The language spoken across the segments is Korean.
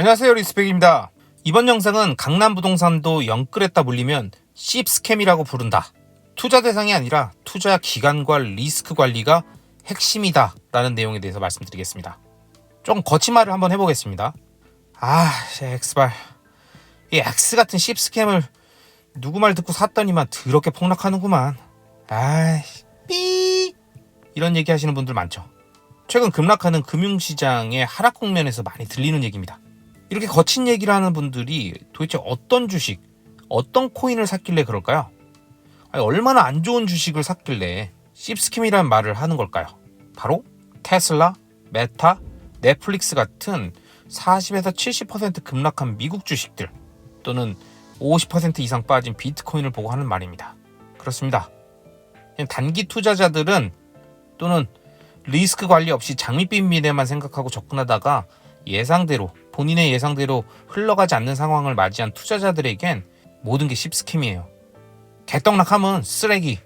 안녕하세요, 리스펙입니다. 이번 영상은 강남부동산도 영끌했다 물리면 씹스캠이라고 부른다. 투자 대상이 아니라 투자 기간과 리스크 관리가 핵심이다 라는 내용에 대해서 말씀드리겠습니다. 좀 거친 말을 한번 해보겠습니다. 엑스발, 이 X 같은 씹스캠을 누구 말 듣고 샀더니만 더럽게 폭락하는구만. 삐 이런 얘기 하시는 분들 많죠. 최근 급락하는 금융시장의 하락 국면에서 많이 들리는 얘기입니다. 이렇게 거친 얘기를 하는 분들이 도대체 어떤 주식, 어떤 코인을 샀길래 그럴까요? 얼마나 안 좋은 주식을 샀길래 씹스캠이라는 말을 하는 걸까요? 바로 테슬라, 메타, 넷플릭스 같은 40에서 70% 급락한 미국 주식들 또는 50% 이상 빠진 비트코인을 보고 하는 말입니다. 그렇습니다. 단기 투자자들은 또는 리스크 관리 없이 장밋빛 미래만 생각하고 접근하다가 본인의 예상대로 흘러가지 않는 상황을 맞이한 투자자들에겐 모든 게 씹스캠이에요. 개떡락하면 쓰레기,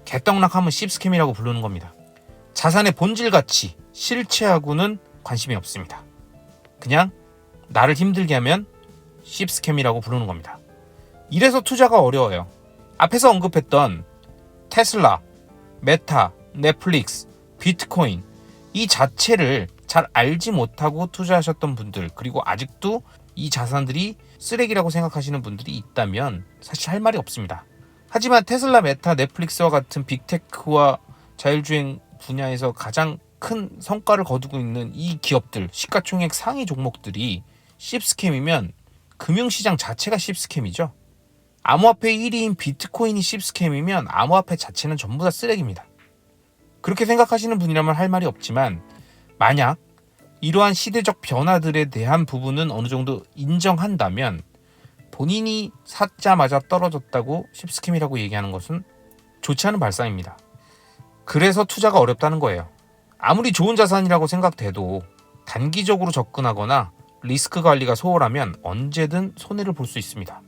개떡락하면 씹스캠이라고 부르는 겁니다. 자산의 본질 가치, 실체하고는 관심이 없습니다. 그냥 나를 힘들게 하면 씹스캠이라고 부르는 겁니다. 이래서 투자가 어려워요. 앞에서 언급했던 테슬라, 메타, 넷플릭스, 비트코인 이 자체를 잘 알지 못하고 투자하셨던 분들, 그리고 아직도 이 자산들이 쓰레기라고 생각하시는 분들이 있다면 사실 할 말이 없습니다. 하지만 테슬라, 메타, 넷플릭스와 같은 빅테크와 자율주행 분야에서 가장 큰 성과를 거두고 있는 이 기업들, 시가총액 상위 종목들이 씹스캠이면 금융시장 자체가 씹스캠이죠. 암호화폐 1위인 비트코인이 씹스캠이면 암호화폐 자체는 전부 다 쓰레기입니다. 그렇게 생각하시는 분이라면 할 말이 없지만, 만약 이러한 시대적 변화들에 대한 부분은 어느 정도 인정한다면 본인이 사자마자 떨어졌다고 씹스캠이라고 얘기하는 것은 좋지 않은 발상입니다. 그래서 투자가 어렵다는 거예요. 아무리 좋은 자산이라고 생각돼도 단기적으로 접근하거나 리스크 관리가 소홀하면 언제든 손해를 볼 수 있습니다.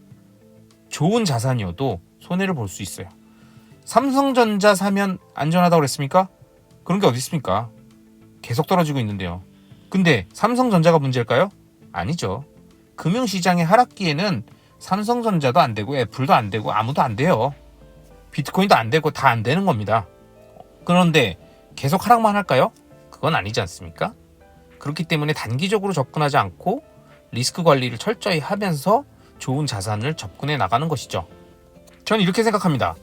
좋은 자산이어도 손해를 볼 수 있어요. 삼성전자 사면 안전하다고 그랬습니까? 그런 게 어디 있습니까? 계속 떨어지고 있는데요. 근데 삼성전자가 문제일까요? 아니죠. 금융시장의 하락기에는 삼성전자도 안 되고 애플도 안 되고 아무도 안 돼요. 비트코인도 안 되고 다 안 되는 겁니다. 그런데 계속 하락만 할까요? 그건 아니지 않습니까? 그렇기 때문에 단기적으로 접근하지 않고 리스크 관리를 철저히 하면서 좋은 자산을 접근해 나가는 것이죠. 저는 이렇게 생각합니다.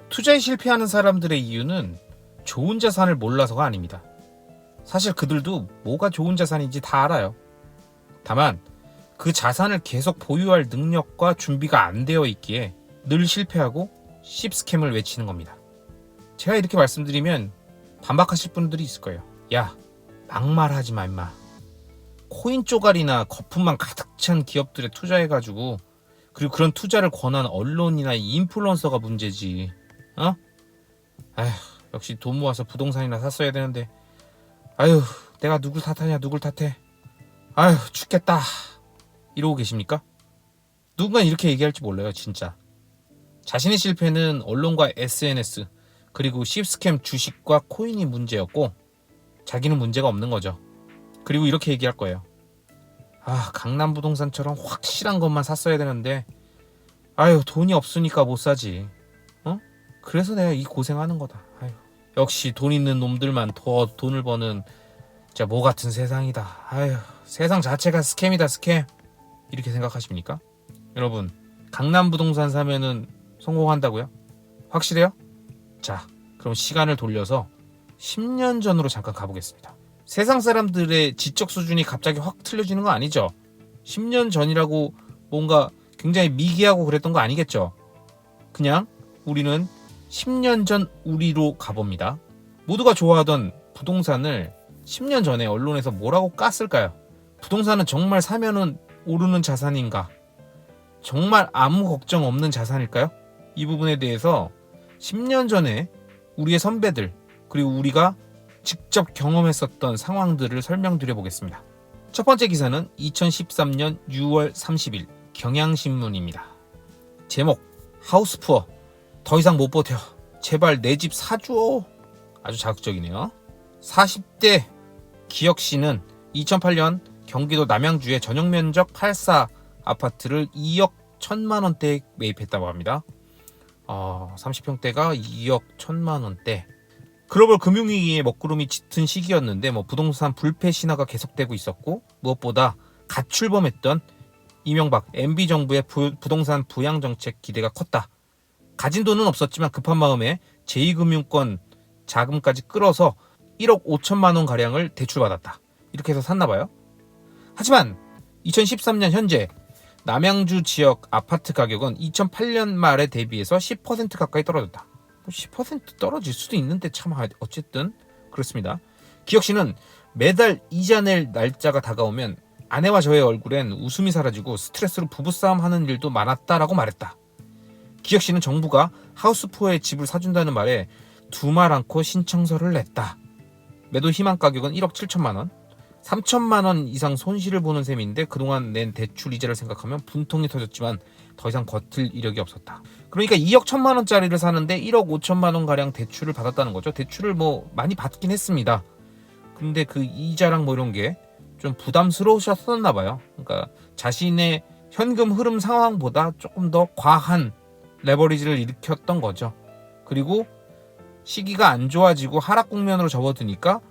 투자에 실패하는 사람들의 이유는 좋은 자산을 몰라서가 아닙니다. 사실 그들도 뭐가 좋은 자산인지 다 알아요. 다만 그 자산을 계속 보유할 능력과 준비가 안 되어 있기에 늘 실패하고 씹스캠을 외치는 겁니다. 제가 이렇게 말씀드리면 반박하실 분들이 있을 거예요. 야, 막말하지 마 임마. 코인 쪼가리나 거품만 가득 찬 기업들에 투자해가지고, 그리고 그런 투자를 권한 언론이나 인플루언서가 문제지. 역시 돈 모아서 부동산이나 샀어야 되는데, 내가 누굴 탓하냐, 누굴 탓해. 죽겠다 이러고 계십니까? 누군가 이렇게 얘기할지 몰라요. 진짜 자신의 실패는 언론과 SNS 그리고 씹스캠 주식과 코인이 문제였고 자기는 문제가 없는 거죠. 그리고 이렇게 얘기할 거예요. 강남부동산처럼 확실한 것만 샀어야 되는데 돈이 없으니까 못 사지. 그래서 내가 이 고생하는 거다. 역시 돈 있는 놈들만 더 돈을 버는 진짜 뭐 같은 세상이다. 세상 자체가 스캠이다, 스캠. 이렇게 생각하십니까? 여러분, 강남부동산 사면은 성공한다고요? 확실해요? 자, 그럼 시간을 돌려서 10년 전으로 잠깐 가보겠습니다. 세상 사람들의 지적 수준이 갑자기 확 틀려지는 거 아니죠? 10년 전이라고 뭔가 굉장히 미개하고 그랬던 거 아니겠죠? 그냥 우리는 10년 전 우리로 가봅니다. 모두가 좋아하던 부동산을 10년 전에 언론에서 뭐라고 깠을까요? 부동산은 정말 사면은 오르는 자산인가? 정말 아무 걱정 없는 자산일까요? 이 부분에 대해서 10년 전에 우리의 선배들 그리고 우리가 직접 경험했었던 상황들을 설명드려 보겠습니다. 첫 번째 기사는 2013년 6월 30일 경향신문입니다. 제목, 하우스푸어 더 이상 못 버텨. 제발 내 집 사줘. 아주 자극적이네요. 40대 기혁 씨는 2008년 경기도 남양주의 전용면적 84 아파트를 2억 1천만 원대에 매입했다고 합니다. 30평대가 2억 1천만 원대. 글로벌 금융위기에 먹구름이 짙은 시기였는데 부동산 불패 신화가 계속되고 있었고, 무엇보다 갓 출범했던 이명박 MB 정부의 부동산 부양 정책 기대가 컸다. 가진 돈은 없었지만 급한 마음에 제2금융권 자금까지 끌어서 1억 5천만 원 가량을 대출받았다. 이렇게 해서 샀나봐요. 하지만 2013년 현재 남양주 지역 아파트 가격은 2008년 말에 대비해서 10% 가까이 떨어졌다. 10% 떨어질 수도 있는데 참 어쨌든 그렇습니다. 기혁씨는 매달 이자 낼 날짜가 다가오면 아내와 저의 얼굴엔 웃음이 사라지고 스트레스로 부부싸움 하는 일도 많았다라고 말했다. 기혁씨는 정부가 하우스푸어에 집을 사준다는 말에 두말 않고 신청서를 냈다. 매도 희망 가격은 1억 7천만 원, 3천만 원 이상 손실을 보는 셈인데 그동안 낸 대출 이자를 생각하면 분통이 터졌지만 더 이상 버틸 이력이 없었다. 그러니까 2억 1천만 원짜리를 사는데 1억 5천만 원 가량 대출을 받았다는 거죠. 대출을 많이 받긴 했습니다. 근데 그 이자랑 이런 게 좀 부담스러우셨었나 봐요. 그러니까 자신의 현금 흐름 상황보다 조금 더 과한 레버리지를 일으켰던 거죠. 그리고 시기가 안 좋아지고 하락 국면으로 접어드니까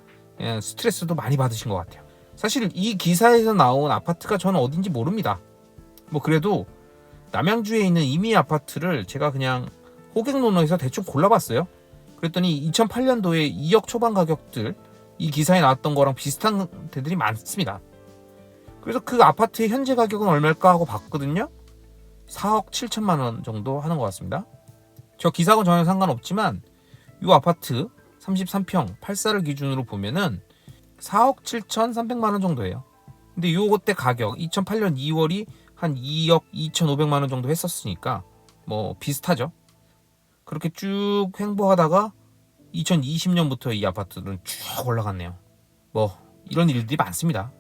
스트레스도 많이 받으신 것 같아요. 사실 이 기사에서 나온 아파트가 저는 어딘지 모릅니다. 그래도 남양주에 있는 이미 아파트를 제가 그냥 호객노노에서 대충 골라봤어요. 그랬더니 2008년도에 2억 초반 가격들, 이 기사에 나왔던 거랑 비슷한 데들이 많습니다. 그래서 그 아파트의 현재 가격은 얼마일까 하고 봤거든요. 4억 7천만 원 정도 하는 것 같습니다. 저 기사하고는 전혀 상관없지만 이 아파트 33평 84를 기준으로 보면은 4억 7천3백만 원 정도예요. 근데 요때 가격 2008년 2월이 한 2억 2,500만 원 정도 했었으니까 비슷하죠. 그렇게 쭉 횡보하다가 2020년부터 이 아파트는 쭉 올라갔네요. 이런 일들이 많습니다.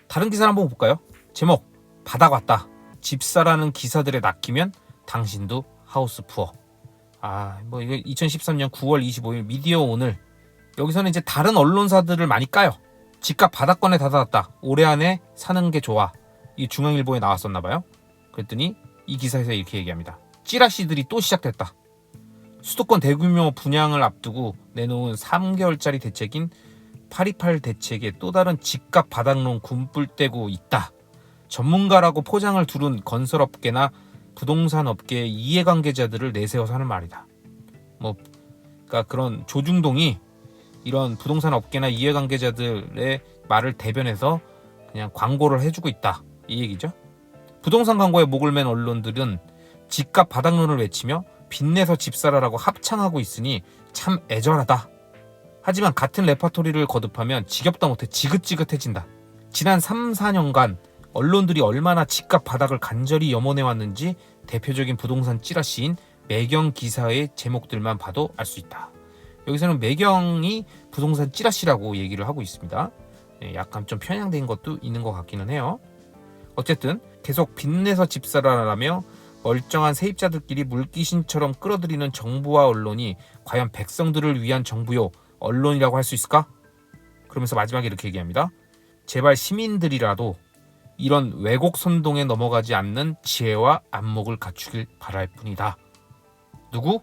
다른 기사를 한번 볼까요? 제목, 바닥 왔다. 집사라는 기사들에 낚이면 당신도 하우스 푸어. 이거 2013년 9월 25일 미디어 오늘. 여기서는 이제 다른 언론사들을 많이 까요. 집값 바닥권에 다다랐다. 올해 안에 사는 게 좋아. 이 중앙일보에 나왔었나봐요. 그랬더니 이 기사에서 이렇게 얘기합니다. 찌라시들이 또 시작됐다. 수도권 대규모 분양을 앞두고 내놓은 3개월짜리 대책인 828 대책에 또 다른 집값 바닥론 군불대고 있다. 전문가라고 포장을 두른 건설업계나 부동산 업계의 이해관계자들을 내세워서 하는 말이다. 그러니까 그런 조중동이 이런 부동산 업계나 이해관계자들의 말을 대변해서 그냥 광고를 해주고 있다. 이 얘기죠. 부동산 광고에 목을 맨 언론들은 집값 바닥론을 외치며 빚내서 집 사라라고 합창하고 있으니 참 애절하다. 하지만 같은 레퍼토리를 거듭하면 지겹다 못해 지긋지긋해진다. 지난 3, 4년간 언론들이 얼마나 집값 바닥을 간절히 염원해왔는지 대표적인 부동산 찌라시인 매경 기사의 제목들만 봐도 알 수 있다. 여기서는 매경이 부동산 찌라시라고 얘기를 하고 있습니다. 약간 좀 편향된 것도 있는 것 같기는 해요. 어쨌든 계속 빚내서 집 사라라며 멀쩡한 세입자들끼리 물귀신처럼 끌어들이는 정부와 언론이 과연 백성들을 위한 정부요, 언론이라고 할 수 있을까? 그러면서 마지막에 이렇게 얘기합니다. 제발 시민들이라도 이런 왜곡 선동에 넘어가지 않는 지혜와 안목을 갖추길 바랄 뿐이다. 누구?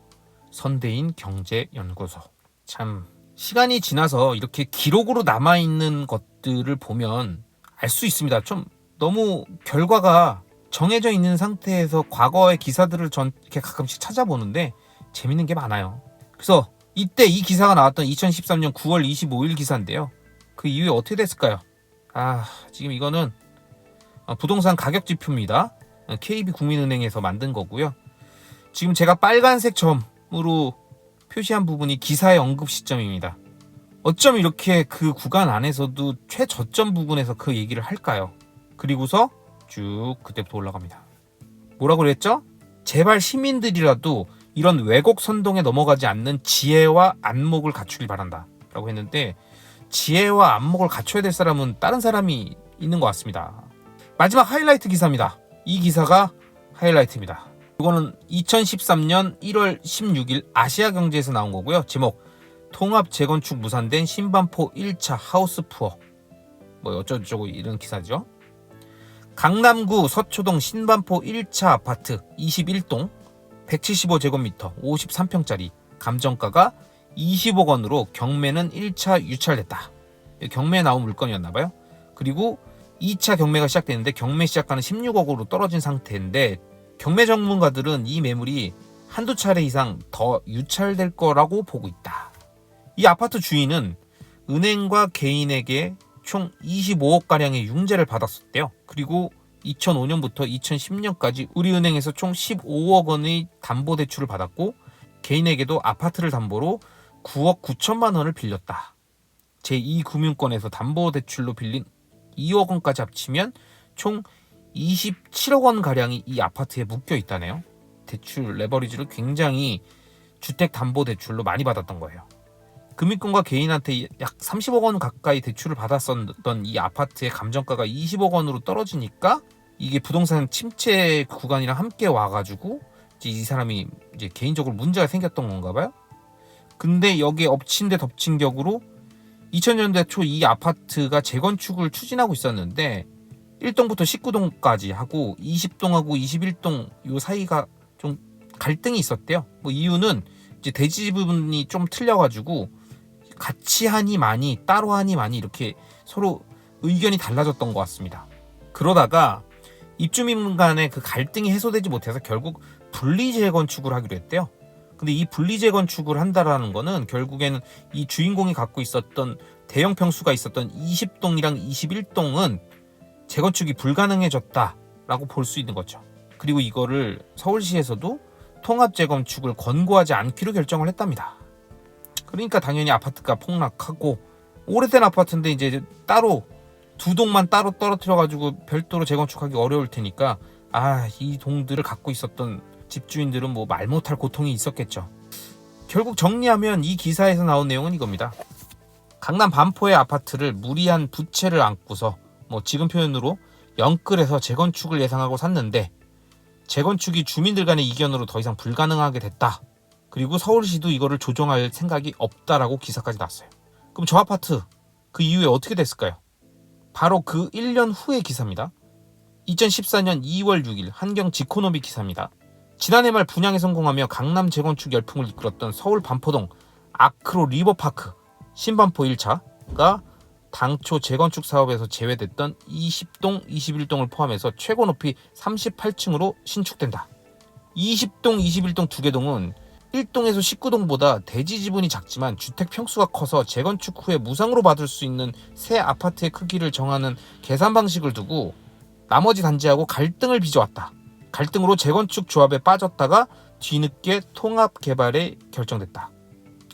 선대인 경제연구소. 참 시간이 지나서 이렇게 기록으로 남아있는 것들을 보면 알 수 있습니다. 좀 너무 결과가 정해져 있는 상태에서 과거의 기사들을 전 이렇게 가끔씩 찾아보는데 재밌는 게 많아요. 그래서 이때 이 기사가 나왔던 2013년 9월 25일 기사인데요. 그 이후에 어떻게 됐을까요? 지금 이거는 부동산 가격 지표입니다. KB국민은행에서 만든 거고요. 지금 제가 빨간색 점으로 표시한 부분이 기사의 언급 시점입니다. 어쩜 이렇게 그 구간 안에서도 최저점 부분에서 그 얘기를 할까요? 그리고서 쭉 그때부터 올라갑니다. 뭐라고 그랬죠? 제발 시민들이라도 이런 왜곡 선동에 넘어가지 않는 지혜와 안목을 갖추길 바란다 라고 했는데, 지혜와 안목을 갖춰야 될 사람은 다른 사람이 있는 것 같습니다. 마지막 하이라이트 기사입니다. 이 기사가 하이라이트입니다. 이거는 2013년 1월 16일 아시아경제에서 나온 거고요. 제목, 통합 재건축 무산된 신반포 1차 하우스 푸어. 뭐 어쩌고저쩌고 이런 기사죠. 강남구 서초동 신반포 1차 아파트 21동 175제곱미터 53평짜리 감정가가 20억 원으로 경매는 1차 유찰됐다. 경매에 나온 물건이었나봐요. 그리고 2차 경매가 시작됐는데 경매 시작가는 16억으로 떨어진 상태인데 경매 전문가들은 이 매물이 한두 차례 이상 더 유찰될 거라고 보고 있다. 이 아파트 주인은 은행과 개인에게 총 25억가량의 융자를 받았었대요. 그리고 2005년부터 2010년까지 우리은행에서 총 15억 원의 담보대출을 받았고 개인에게도 아파트를 담보로 9억 9천만 원을 빌렸다. 제2금융권에서 담보대출로 빌린 2억 원까지 합치면 총 27억 원가량이 이 아파트에 묶여 있다네요. 대출 레버리지를 굉장히 주택담보대출로 많이 받았던 거예요. 금융권과 개인한테 약 30억 원 가까이 대출을 받았었던 이 아파트의 감정가가 20억 원으로 떨어지니까 이게 부동산 침체 구간이랑 함께 와가지고 이제 이 사람이 이제 개인적으로 문제가 생겼던 건가 봐요. 근데 여기에 엎친 데 덮친 격으로 2000년대 초 이 아파트가 재건축을 추진하고 있었는데 1동부터 19동까지 하고 20동하고 21동 요 사이가 좀 갈등이 있었대요. 뭐 이유는 이제 대지 부분이 좀 틀려가지고 같이 하니 많이 따로 하니 많이 이렇게 서로 의견이 달라졌던 것 같습니다. 그러다가 입주민 간의 그 갈등이 해소되지 못해서 결국 분리 재건축을 하기로 했대요. 근데 이 분리 재건축을 한다라는 거는 결국에는 이 주인공이 갖고 있었던 대형 평수가 있었던 20동이랑 21동은 재건축이 불가능해졌다라고 볼 수 있는 거죠. 그리고 이거를 서울시에서도 통합 재건축을 권고하지 않기로 결정을 했답니다. 그러니까 당연히 아파트가 폭락하고 오래된 아파트인데 이제 따로 두 동만 따로 떨어뜨려 가지고 별도로 재건축하기 어려울 테니까 이 동들을 갖고 있었던 집주인들은 뭐 말 못할 고통이 있었겠죠. 결국 정리하면 이 기사에서 나온 내용은 이겁니다. 강남 반포의 아파트를 무리한 부채를 안고서 뭐 지금 표현으로 영끌해서 재건축을 예상하고 샀는데 재건축이 주민들 간의 이견으로 더 이상 불가능하게 됐다. 그리고 서울시도 이거를 조정할 생각이 없다라고 기사까지 났어요. 그럼 저 아파트 그 이후에 어떻게 됐을까요? 바로 그 1년 후의 기사입니다. 2014년 2월 6일 한경 지코노미 기사입니다. 지난해 말 분양에 성공하며 강남 재건축 열풍을 이끌었던 서울 반포동 아크로 리버파크 신반포 1차가 당초 재건축 사업에서 제외됐던 20동, 21동을 포함해서 최고 높이 38층으로 신축된다. 20동, 21동 두 개 동은 1동에서 19동보다 대지 지분이 작지만 주택 평수가 커서 재건축 후에 무상으로 받을 수 있는 새 아파트의 크기를 정하는 계산 방식을 두고 나머지 단지하고 갈등을 빚어왔다. 갈등으로 재건축 조합에 빠졌다가 뒤늦게 통합 개발에 결정됐다.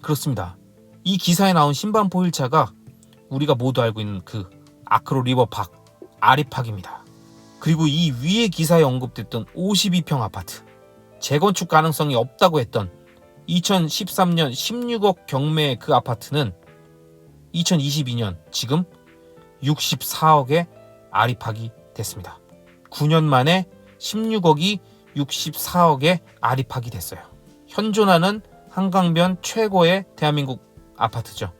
그렇습니다. 이 기사에 나온 신반포 1차가 우리가 모두 알고 있는 그 아크로 리버팍 아리팍입니다. 그리고 이 위에 기사에 언급됐던 52평 아파트 재건축 가능성이 없다고 했던 2013년 16억 경매의 그 아파트는 2022년 지금 64억에 아리팍이 됐습니다. 9년 만에 16억이 64억에 아리팍이 됐어요. 현존하는 한강변 최고의 대한민국 아파트죠.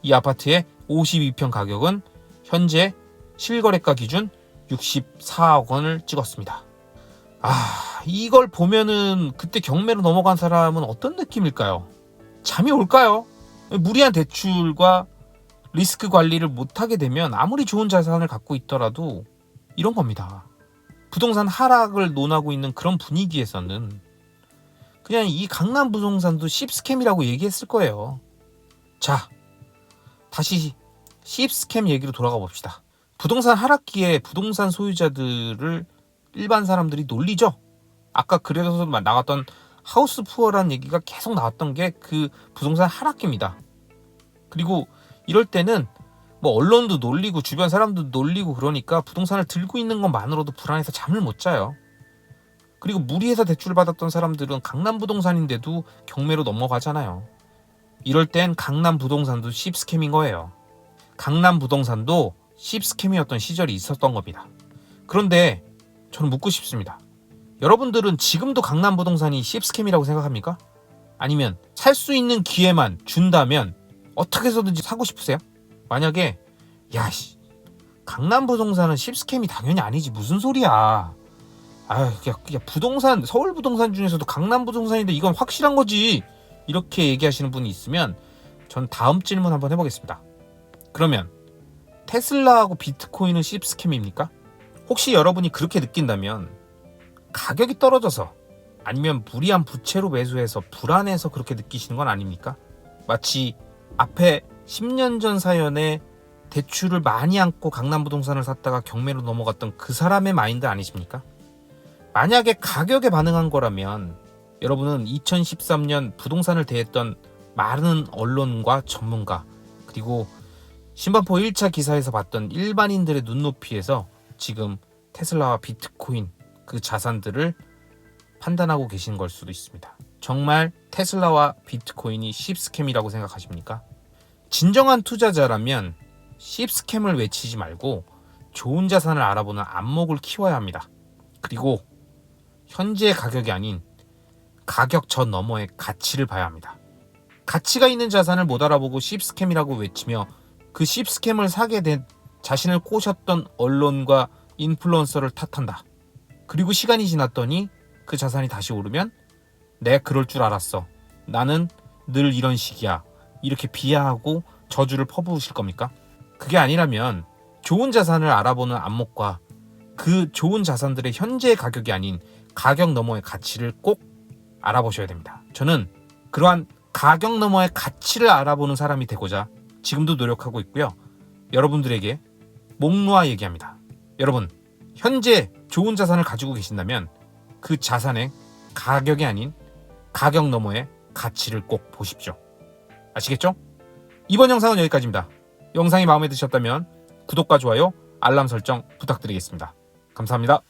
이 아파트의 52평 가격은 현재 실거래가 기준 64억 원을 찍었습니다. 이걸 보면은 그때 경매로 넘어간 사람은 어떤 느낌일까요? 잠이 올까요? 무리한 대출과 리스크 관리를 못하게 되면 아무리 좋은 자산을 갖고 있더라도 이런 겁니다. 부동산 하락을 논하고 있는 그런 분위기에서는 그냥 이 강남 부동산도 씹스캠이라고 얘기했을 거예요. 자, 다시 씹스캠 얘기로 돌아가 봅시다. 부동산 하락기에 부동산 소유자들을 일반 사람들이 놀리죠. 아까 그래서 나갔던 하우스 푸어라는 얘기가 계속 나왔던 게 그 부동산 하락기입니다. 그리고 이럴 때는 뭐 언론도 놀리고 주변 사람도 놀리고 그러니까 부동산을 들고 있는 것만으로도 불안해서 잠을 못 자요. 그리고 무리해서 대출을 받았던 사람들은 강남 부동산인데도 경매로 넘어가잖아요. 이럴 땐 강남 부동산도 씹스캠인 거예요. 강남 부동산도 씹스캠이었던 시절이 있었던 겁니다. 그런데 저는 묻고 싶습니다. 여러분들은 지금도 강남 부동산이 씹스캠이라고 생각합니까? 아니면 살 수 있는 기회만 준다면 어떻게 해서든지 사고 싶으세요? 만약에 강남 부동산은 씹스캠이 당연히 아니지. 무슨 소리야. 부동산, 서울 부동산 중에서도 강남 부동산인데 이건 확실한 거지. 이렇게 얘기하시는 분이 있으면 전 다음 질문 한번 해보겠습니다. 그러면 테슬라하고 비트코인은 씹스캠입니까? 혹시 여러분이 그렇게 느낀다면 가격이 떨어져서 아니면 무리한 부채로 매수해서 불안해서 그렇게 느끼시는 건 아닙니까? 마치 앞에 10년 전 사연에 대출을 많이 안고 강남 부동산을 샀다가 경매로 넘어갔던 그 사람의 마인드 아니십니까? 만약에 가격에 반응한 거라면 여러분은 2013년 부동산을 대했던 많은 언론과 전문가 그리고 신반포 1차 기사에서 봤던 일반인들의 눈높이에서 지금 테슬라와 비트코인 그 자산들을 판단하고 계신 걸 수도 있습니다. 정말 테슬라와 비트코인이 씹스캠이라고 생각하십니까? 진정한 투자자라면 씹스캠을 외치지 말고 좋은 자산을 알아보는 안목을 키워야 합니다. 그리고 현재의 가격이 아닌 가격 저 너머의 가치를 봐야 합니다. 가치가 있는 자산을 못 알아보고 씹스캠이라고 외치며 그 씹스캠을 사게 된 자신을 꼬셨던 언론과 인플루언서를 탓한다. 그리고 시간이 지났더니 그 자산이 다시 오르면 내가 그럴 줄 알았어. 나는 늘 이런 식이야. 이렇게 비하하고 저주를 퍼부으실 겁니까? 그게 아니라면 좋은 자산을 알아보는 안목과 그 좋은 자산들의 현재의 가격이 아닌 가격 너머의 가치를 꼭 알아보셔야 됩니다. 저는 그러한 가격 너머의 가치를 알아보는 사람이 되고자 지금도 노력하고 있고요. 여러분들에게 목 놓아 얘기합니다. 여러분, 현재 좋은 자산을 가지고 계신다면 그 자산의 가격이 아닌 가격 너머의 가치를 꼭 보십시오. 아시겠죠? 이번 영상은 여기까지입니다. 영상이 마음에 드셨다면 구독과 좋아요, 알람 설정 부탁드리겠습니다. 감사합니다.